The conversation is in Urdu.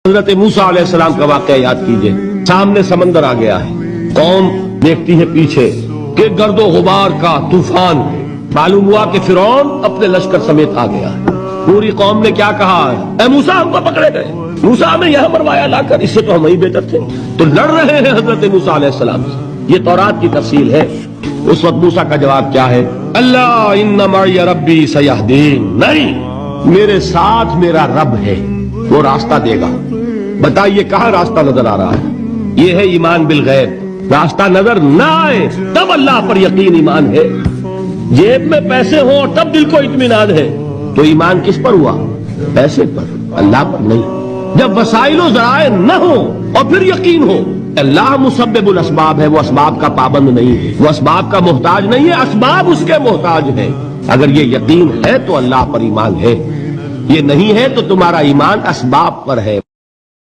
حضرت موسیٰ علیہ السلام کا واقعہ یاد کیجئے. سامنے سمندر آ گیا ہے، قوم دیکھتی ہے پیچھے کہ گرد و غبار کا طوفان ہے. معلوم ہوا کہ فرعون اپنے لشکر سمیت آ گیا ہے. پوری قوم نے کیا کہا ہے؟ اے موسیٰ ہم کو پکڑے گئے، موسیٰ ہمیں یہاں مروایا لا کر، اس سے تو ہم ہی بہتر تھے. تو لڑ رہے ہیں حضرت موسیٰ علیہ السلام سے. یہ تورات کی تفصیل ہے. اس وقت موسیٰ کا جواب کیا ہے؟ اللہ ان معی ربی سیہدین، نہیں، میرے ساتھ میرا رب ہے، وہ راستہ دے گا. بتائیے کہاں راستہ نظر آ رہا ہے؟ یہ ہے ایمان بالغیب. راستہ نظر نہ آئے تب اللہ پر یقین ایمان ہے. جیب میں پیسے ہوں تب دل کو اطمینان ہے، تو ایمان کس پر ہوا؟ پیسے پر، اللہ پر نہیں. جب وسائل و ذرائع نہ ہو اور پھر یقین ہو اللہ مسبب الاسباب ہے، وہ اسباب کا پابند نہیں ہے، وہ اسباب کا محتاج نہیں ہے، اسباب اس کے محتاج ہیں. اگر یہ یقین ہے تو اللہ پر ایمان ہے، یہ نہیں ہے تو تمہارا ایمان اسباب پر ہے.